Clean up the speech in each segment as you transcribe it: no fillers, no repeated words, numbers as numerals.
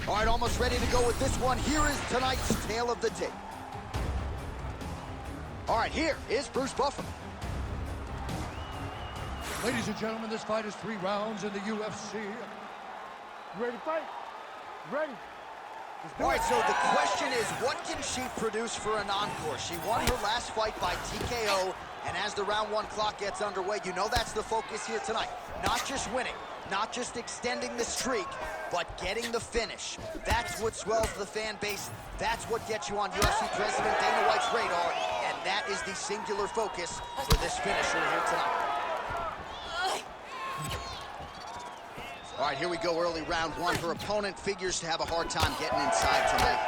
All right, almost ready to go with this one. Here is tonight's tale of the tape. All right, here is Bruce Buffer. Ladies and gentlemen, this fight is 3 rounds in the UFC. You ready to fight? Ready. All right, so the question is, what can she produce for an encore? She won her last fight by TKO, and as the round 1 clock gets underway, you know that's the focus here tonight. Not just winning, not just extending the streak, but getting the finish. That's what swells the fan base. That's what gets you on UFC President Dana White's radar, and that is the singular focus for this finisher here tonight. All right, here we go, early round 1. Her opponent figures to have a hard time getting inside tonight.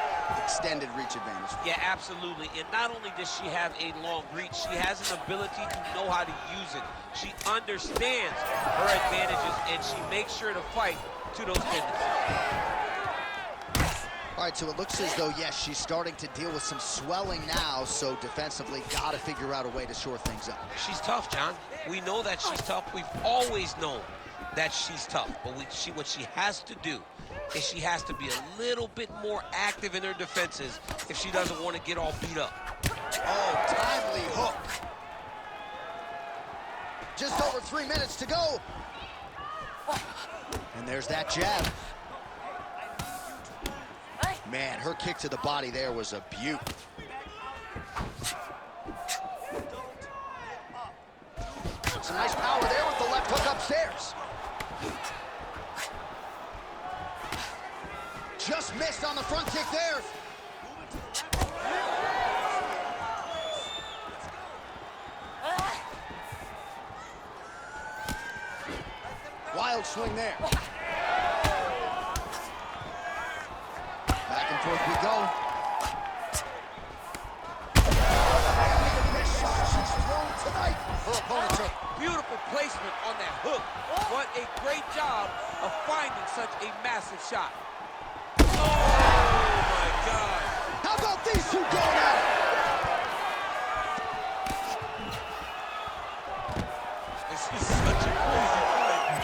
Extended reach advantage. Yeah, absolutely. And not only does she have a long reach, she has an ability to know how to use it. She understands her advantages, and she makes sure to fight to those tendencies. All right, so it looks as though, yes, she's starting to deal with some swelling now, so defensively, got to figure out a way to shore things up. She's tough, John. We know that she's tough. We've always known that she's tough, but what she has to do is she has to be a little bit more active in her defenses if she doesn't want to get all beat up. Oh, timely hook. Just over 3 minutes to go. And there's that jab. Man, her kick to the body there was a beaut. Some nice power there with the left hook upstairs. Just missed on the front kick there. Wild swing there. Back and forth we go. She's thrown tonight. Her opponent took. Beautiful placement on that hook. What a great job of finding such a massive shot. Oh, my God. How about these two going at it? This is such a crazy fight.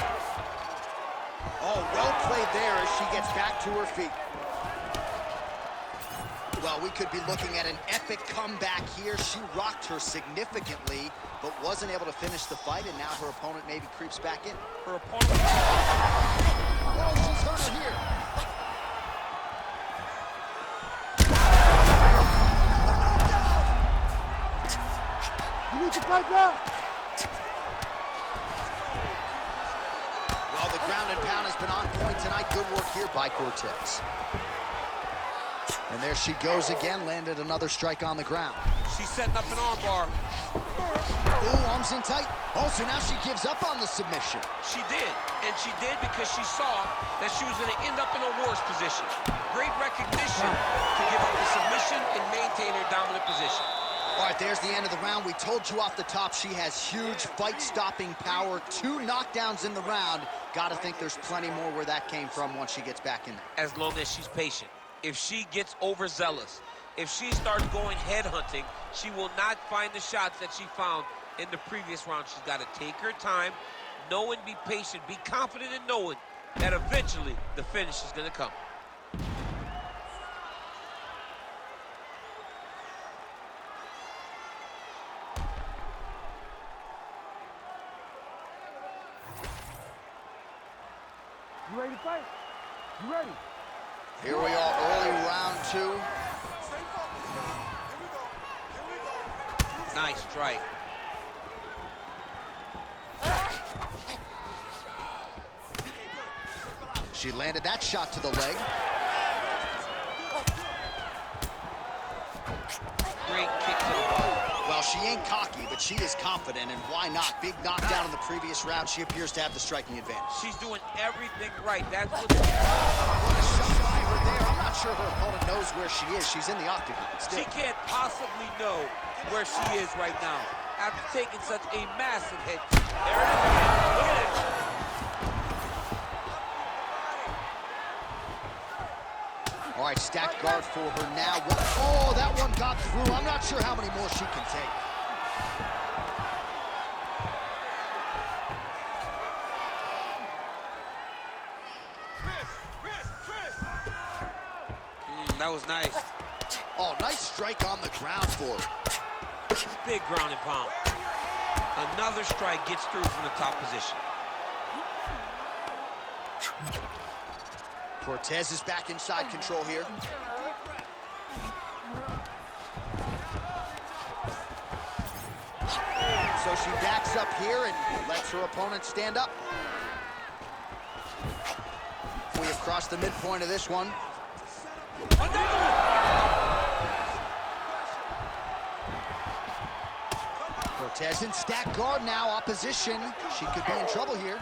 Oh, well played there as she gets back to her feet. Well, we could be looking at an epic comeback here. She rocked her significantly, but wasn't able to finish the fight, and now her opponent maybe creeps back in. Her opponent. Oh, she's hurt her here. You need to fight now. Well, the ground and pound has been on point tonight. Good work here by Cortez. And there she goes again, landed another strike on the ground. She's setting up an armbar. Ooh, arms in tight. Oh, so now she gives up on the submission. She did, and she did because she saw that she was going to end up in a worse position. Great recognition to give up the submission and maintain her dominant position. All right, there's the end of the round. We told you off the top she has huge fight-stopping power. 2 knockdowns in the round. Got to think there's plenty more where that came from once she gets back in there. As long as she's patient. If she gets overzealous, if she starts going headhunting, she will not find the shots that she found in the previous round. She's got to take her time, know and be patient, be confident in knowing that eventually the finish is going to come. You ready to fight? You ready? Here we are, early round 2. Nice strike. She landed that shot to the leg. Great kick to the body. Well, she ain't cocky, but she is confident, and why not? Big knockdown in the previous round. She appears to have the striking advantage. She's doing everything right. That's what... What a shot by her there. I'm not sure her opponent knows where she is. She's in the octagon still. She can't possibly know where she is right now after taking such a massive hit. There it is again. Look at it. All right, stacked guard for her now. Oh, that one got through. I'm not sure how many more she can take. That was nice. Oh, nice strike on the ground for her. Big ground and pound. Another strike gets through from the top position. Cortez is back inside control here. So she backs up here and lets her opponent stand up. We have crossed the midpoint of this one. Cortez in stack guard now, opposition. She could be in trouble here.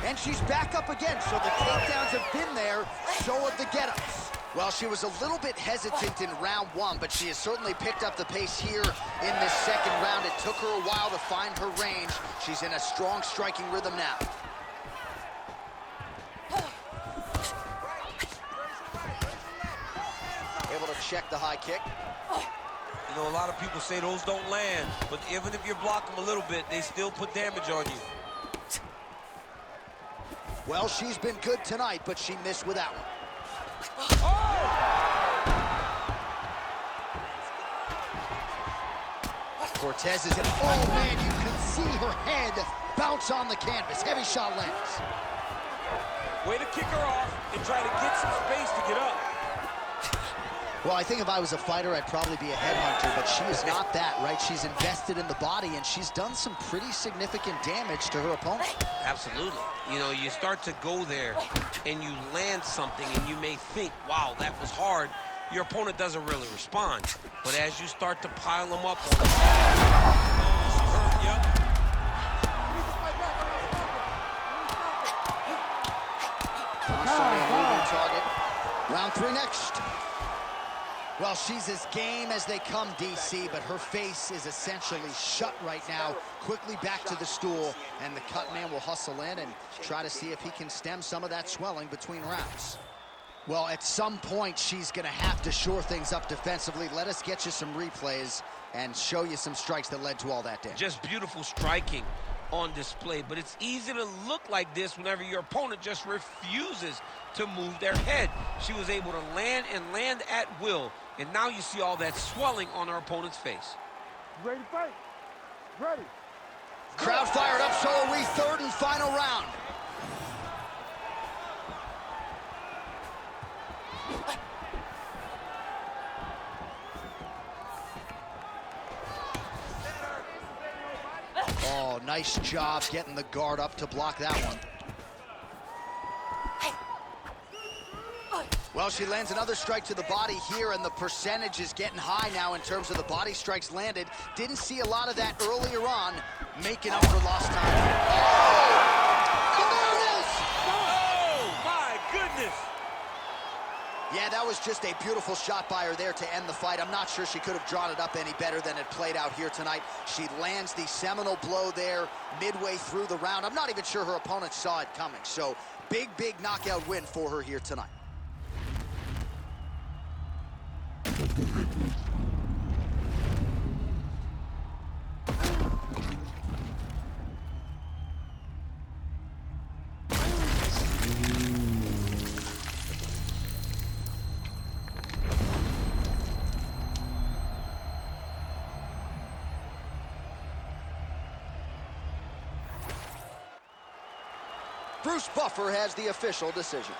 And she's back up again, so the takedowns have been there, so have the get-ups. Well, she was a little bit hesitant in round one, but she has certainly picked up the pace here in this second round. It took her a while to find her range. She's in a strong striking rhythm now. Able to check the high kick. You know, a lot of people say those don't land, but even if you block them a little bit, they still put damage on you. Well, she's been good tonight, but she missed with that one. Cortez is in. Oh, man, you can see her head bounce on the canvas. Heavy shot lands. Way to kick her off and try to get some space to get up. Well, I think if I was a fighter, I'd probably be a headhunter, but she is not that, right? She's invested in the body, and she's done some pretty significant damage to her opponent. Absolutely. You know, you start to go there, and you land something, and you may think, wow, that was hard. Your opponent doesn't really respond. But as you start to pile them up on the Constantly a moving target. Round 3 next. Well, she's as game as they come, DC, but her face is essentially shut right now. Quickly back to the stool, and the cut man will hustle in and try to see if he can stem some of that swelling between rounds. Well, at some point, she's going to have to shore things up defensively. Let us get you some replays and show you some strikes that led to all that damage. Just beautiful striking on display, but it's easy to look like this whenever your opponent just refuses to move their head. She was able to land and land at will, and now you see all that swelling on her opponent's face. Ready to fight? Ready. Crowd fired up, so are we. Third and final round. Oh, nice job getting the guard up to block that one. Well, she lands another strike to the body here, and the percentage is getting high now in terms of the body strikes landed. Didn't see a lot of that earlier on, making up for lost time. Oh! And there it is! Oh, my goodness! Yeah, that was just a beautiful shot by her there to end the fight. I'm not sure she could have drawn it up any better than it played out here tonight. She lands the seminal blow there midway through the round. I'm not even sure her opponent saw it coming. So, big knockout win for her here tonight. Bruce Buffer has the official decision.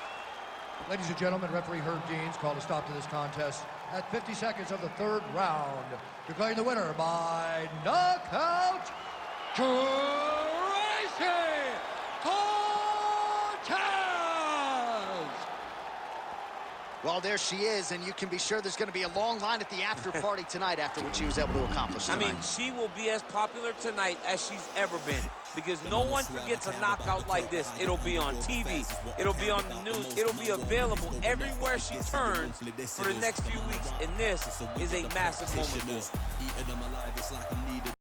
Ladies and gentlemen, referee Herb Deans called a stop to this contest at 50 seconds of the third round, declaring the winner by knockout, Tracy Cortez! Well, there she is, and you can be sure there's going to be a long line at the after party tonight after what she was able to accomplish tonight. I mean, she will be as popular tonight as she's ever been, because no one forgets a knockout like this. It'll be on TV, it'll be on the news, it'll be available everywhere she turns for the next few weeks, and this is a massive moment for her.